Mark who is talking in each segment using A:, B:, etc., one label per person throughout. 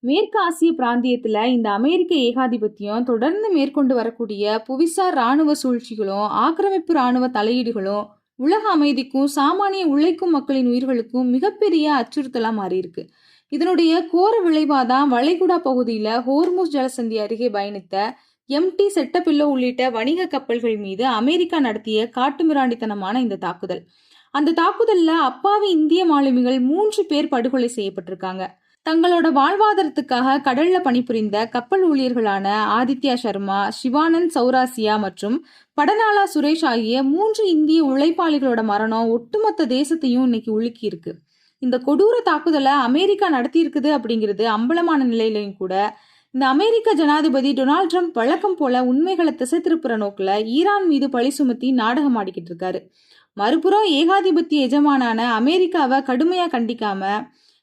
A: மேற்கு ஆசிய பிராந்தியத்துல இந்த அமெரிக்க ஏகாதிபத்தியம் தொடர்ந்து மேற்கொண்டு வரக்கூடிய புவிசார் இராணுவ சூழ்ச்சிகளும் ஆக்கிரமிப்பு இராணுவ தலையீடுகளும் உலக அமைதிக்கும் சாமானிய உழைக்கும் மக்களின் உயிர்களுக்கும் மிகப்பெரிய அச்சுறுத்தலா மாறியிருக்கு. இதனுடைய கோர விளைவாதான் வளைகுடா பகுதியில ஹோர்முஸ் ஜலசந்தி அருகே பயணித்த எம்டி செட்டபில்லோ உள்ளிட்ட வணிக கப்பல்கள் மீது அமெரிக்கா நடத்திய காட்டுமிராண்டித்தனமான இந்த தாக்குதல். அந்த தாக்குதல்ல அப்பாவி இந்திய மாலுமிகள் 3 பேர் படுகொலை செய்யப்பட்டிருக்காங்க. தங்களோட வாழ்வாதாரத்துக்காக கடல்ல பணிபுரிந்த கப்பல் ஊழியர்களான ஆதித்யா சர்மா, சிவானந்த் சௌராசியா மற்றும் படனாலா சுரேஷ் ஆகிய 3 இந்திய உழைப்பாளிகளோட மரணம் ஒட்டுமொத்த தேசத்தையும் இன்னைக்கு உலுக்கி இருக்கு. இந்த கொடூர தாக்குதலை அமெரிக்கா நடத்தி இருக்குது அப்படிங்கிறது அம்பலமான நிலையிலையும் கூட இந்த அமெரிக்க ஜனாதிபதி டொனால்ட் ட்ரம்ப் வழக்கம் போல உண்மைகளை திசை திருப்புற நோக்குல ஈரான் மீது பழி சுமத்தி நாடகம் ஆடிக்கிட்டு இருக்காரு. மறுபுறம் ஏகாதிபத்திய எஜமானான அமெரிக்காவை கடுமையா கண்டிக்காம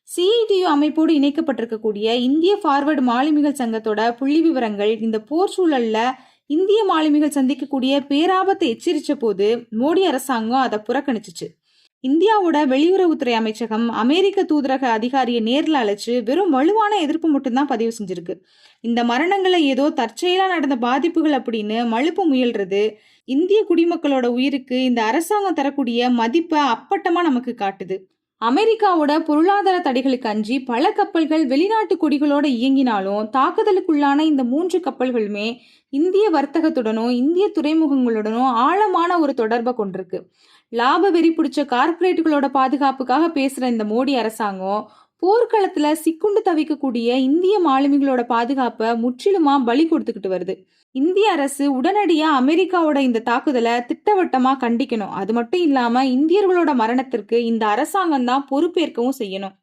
A: சிஐடியு அமைப்போடு இணைக்கப்பட்டிருக்கக்கூடிய இந்திய ஃபார்வர்டு மாலுமிகள் சங்கத்தோட புள்ளி விவரங்கள் இந்த போர் சூழல்ல இந்திய மாலுமிகள் சந்திக்கக்கூடிய பேராபத்தை எச்சரிச்ச போது மோடி அரசாங்கம் அதை புறக்கணிச்சிச்சு. இந்தியாவோட வெளியுறவுத்துறை அமைச்சகம் அமெரிக்க தூதரக அதிகாரியை நேரில் அழைச்சு வெறும் வலுவான எதிர்ப்பு மட்டும்தான் பதிவு செஞ்சிருக்கு. இந்த மரணங்களை ஏதோ தற்செயலா நடந்த பாதிப்புகள் அப்படின்னு மழுப்ப முயல்றது இந்திய குடிமக்களோட உயிருக்கு இந்த அரசாங்கம் தரக்கூடிய மதிப்பை அப்பட்டமா நமக்கு காட்டுது. அமெரிக்காவோட பொருளாதார தடைகளுக்கு அஞ்சி பல கப்பல்கள் வெளிநாட்டு கொடிகளோட இயங்கினாலும் தாக்குதலுக்குள்ளான இந்த 3 கப்பல்களுமே இந்திய வர்த்தகத்துடனும் இந்திய துறைமுகங்களுடனும் ஆழமான ஒரு தொடர்பை கொண்டிருக்கு. லாப வெறி பிடிச்ச கார்பரேட்டுகளோட பாதுகாப்புக்காக பேசுற இந்த மோடி அரசாங்கம் போர்க்களத்துல சிக்குண்டு தவிக்கக்கூடிய இந்திய மாலுமிகளோட பாதுகாப்பை முற்றிலுமா பலி கொடுத்துக்கிட்டு வருது. இந்திய அரசு உடனடியா அமெரிக்காவோட இந்த தாக்குதலை திட்டவட்டமா கண்டிக்கணும். அது மட்டும் இல்லாம இந்தியர்களோட மரணத்திற்கு இந்த அரசாங்கம் தான் பொறுப்பேற்கவும் செய்யணும்.